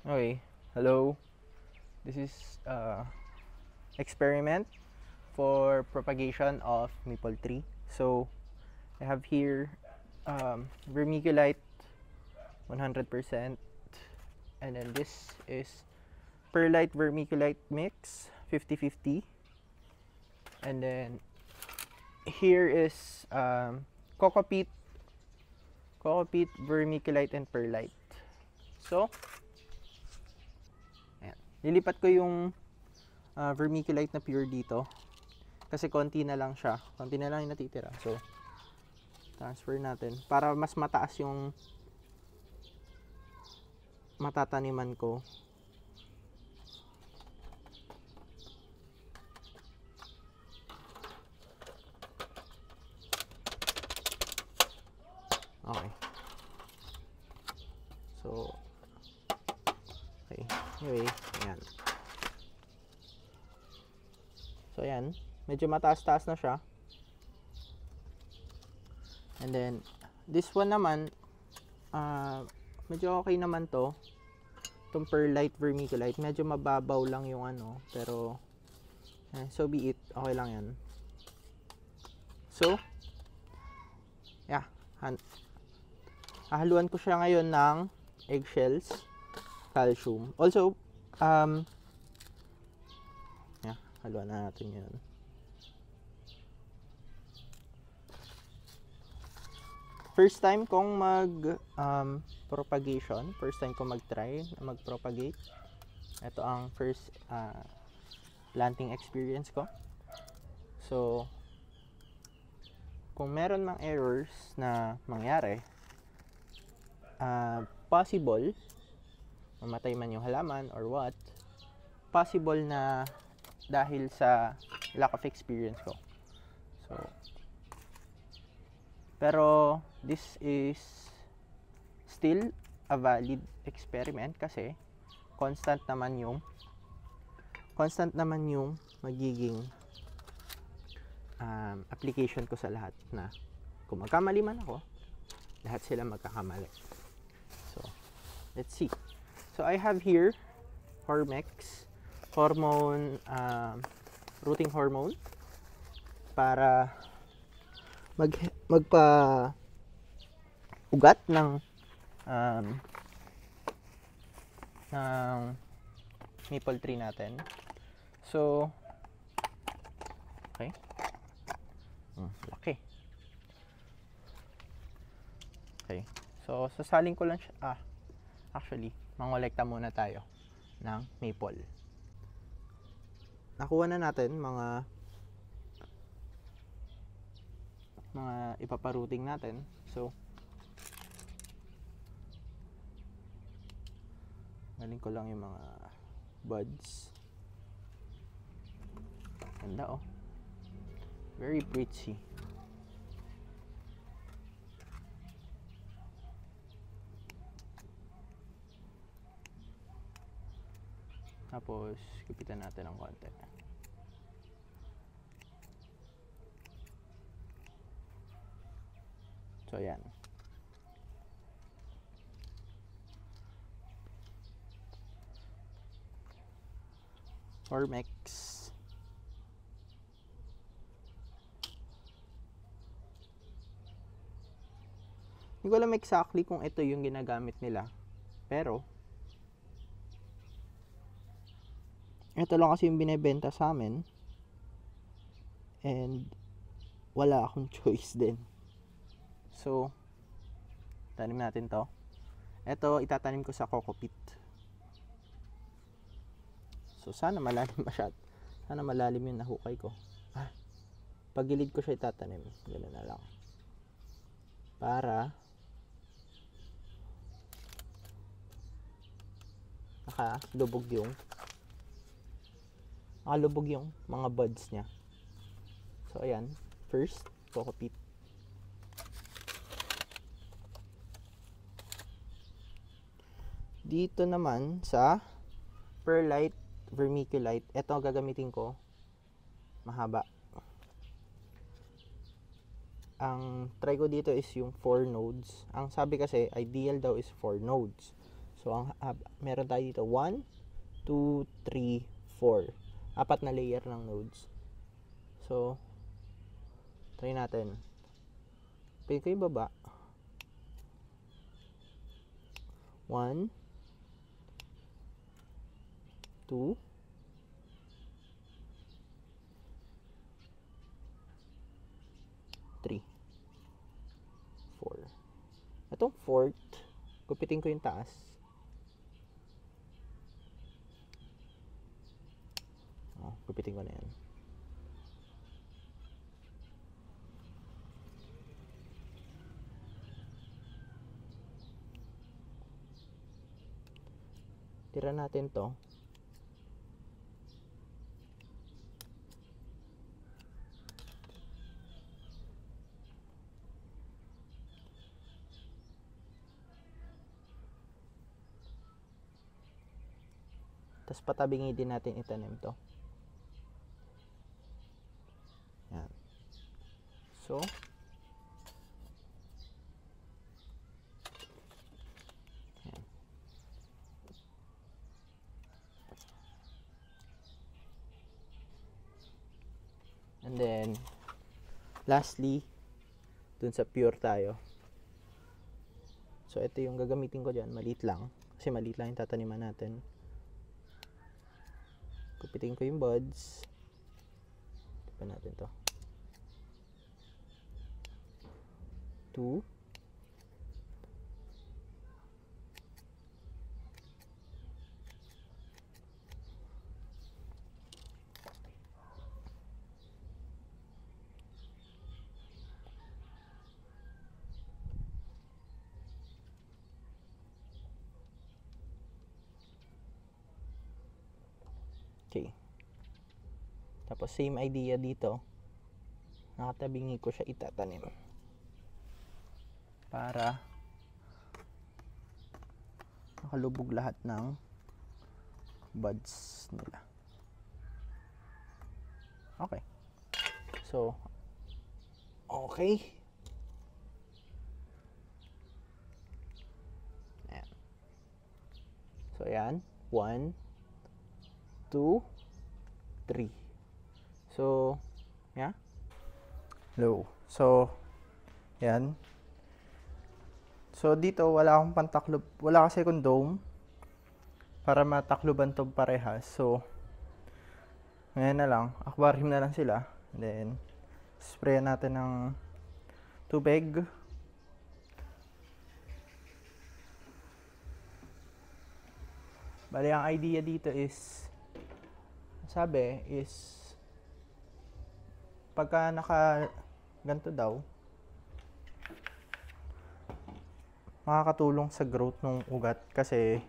Okay, hello. This is experiment for propagation of maple tree. So I have here vermiculite 100%, and then this is perlite vermiculite mix 50-50, and then here is coco peat vermiculite and perlite. So ayan. Lilipat ko yung vermiculite na pure dito kasi konti na lang siya, konti na lang yung natitira. So transfer natin para mas mataas yung matataniman ko. Okay, so okay, anyway, ayan. So ayan, medyo mataas-taas na siya. And then this one naman medyo okay naman to. Itong perlite vermiculite, medyo mababaw lang yung ano, pero so be it, okay lang yan. So yeah, hahaluan ko siya ngayon ng eggshells, calcium. Also yeah, haluan na natin yun. First time kong propagation, first time kong mag-try na mag-propagate. Ito ang first planting experience ko. So kung meron mang errors na mangyari, possible mamatay man yung halaman or what, possible na dahil sa lack of experience ko. So pero this is still a valid experiment kasi constant naman yung magiging application ko sa lahat, na kung magkamali man ako, lahat sila magkakamali. So let's see. So I have here Hormex hormone, rooting hormone, para magpa ugat ng maple tree natin. So okay, laki. Okay, so sasalin ko lang siya. Actually mangolekta muna tayo ng maple. Nakuha na natin mga ipaparuting natin. So galing ko lang yung mga buds. Ganda, oh, very pretty. Tapos kupitan natin ng konti. So ayan. Hormex. Hindi ko alam exactly kung ito yung ginagamit nila, pero ito lang kasi yung binebenta sa amin, and wala akong choice din. So tanim natin to. Ito itatanim ko sa coco peat. So sana malalim masyad. Sana malalim yung nahukay ko. Pagilid ko siya itatanim. Ganun na lang. Para nakalubog yung mga buds niya. So ayan, first coco peat. Dito naman sa perlite vermiculite, ito ang gagamitin ko, mahaba. Ang try ko dito is yung 4 nodes. Ang sabi kasi ideal daw is 4 nodes. So, meron tayo dito 1, 2, 3, 4. 4 na layer ng nodes. So, try natin. Pwede ko ibaba. 1, 2, 3, 4. Itong fourth, gupitin ko yung taas. Gupitin ko na yan. Tira natin to. Tapos patabingin din natin itanim to. Yan. So, yan. And then, lastly, dun sa pure tayo. So, ito yung gagamitin ko dyan. Maliit lang. Kasi maliit lang yung tataniman natin. Kupitin ko yung buds. Tipan natin to. 2. Okay. Tapos same idea dito. Nakatabingi ko siya itatanim. Para makalubog lahat ng buds nila. Okay. So, okay. Ayan. So, ayan. 1, 2, 3. So, yeah. Low. So, yan. So, dito wala akong pantaklob. Wala kasi akong dome para matakloban to parehas. So, ngayon na lang. Aquarium na lang sila. And then, spray natin ng tubig. Bali, ang idea dito is, sabi is, pagka naka ganito daw, makakatulong sa growth ng ugat kasi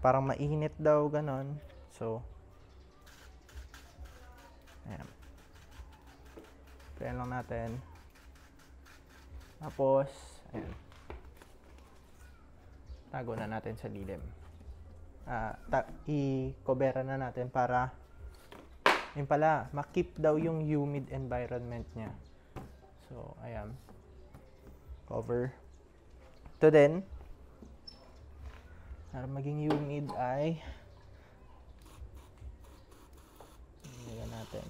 parang mainit daw ganon. So, ayan. Playan lang natin. Tapos, ayan. Tago na natin sa lilim. I-covera na natin para yun pala, makip daw yung humid environment niya. So, ayan. Cover. Ito din, para maging humid ay nilagyan natin.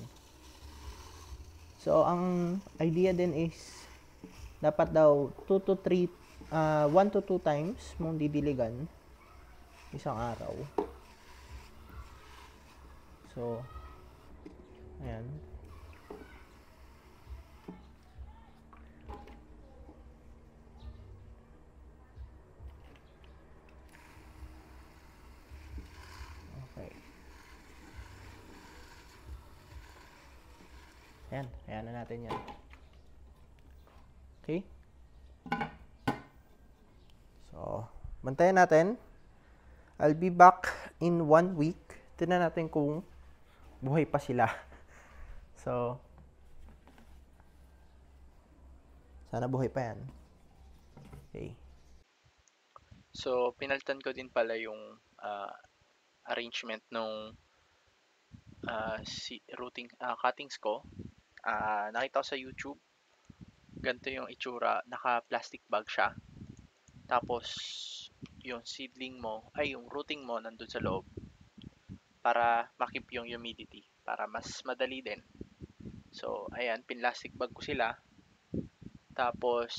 So, ang idea din is dapat daw 1 to 2 times mong didiligan isang araw. So, ayan. Okay. Ayan. Ayan na natin yan. Okay. So, bantayan natin. I'll be back in 1 week. Tignan natin kung buhay pa sila. So, sana buhay pa yan. Okay. So, pinalitan ko din pala yung arrangement nung cuttings ko. Nakita ko sa YouTube. Ganito yung itsura. Naka-plastic bag siya. Tapos, yung seedling mo, ay yung rooting mo nandun sa loob para makip yung humidity, para mas madali din. So, ayan, pinlastic bag ko sila. Tapos,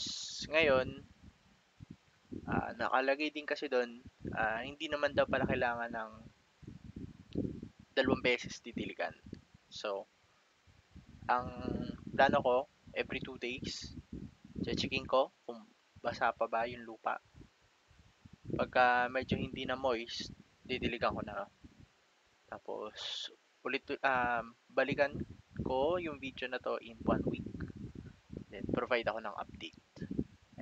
ngayon, nakalagay din kasi doon, hindi naman daw pala kailangan ng 2 beses didiligan. So, ang plano ko, every 2 days, checking ko kung basa pa ba yung lupa. Pagka medyo hindi na moist, didiligan ko na. Tapos, balikan ko yung video na to in 1 week. Then, provide ako ng update.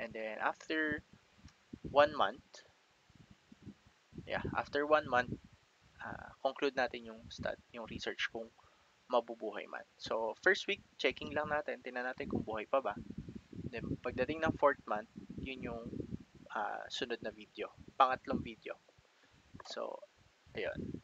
And then, after 1 month, after 1 month, conclude natin yung research kung mabubuhay man. So, first week, checking lang natin, tingnan natin kung buhay pa ba. Then, pagdating ng 4th month, yun yung sunod na video, pangatlong video. So, ayun.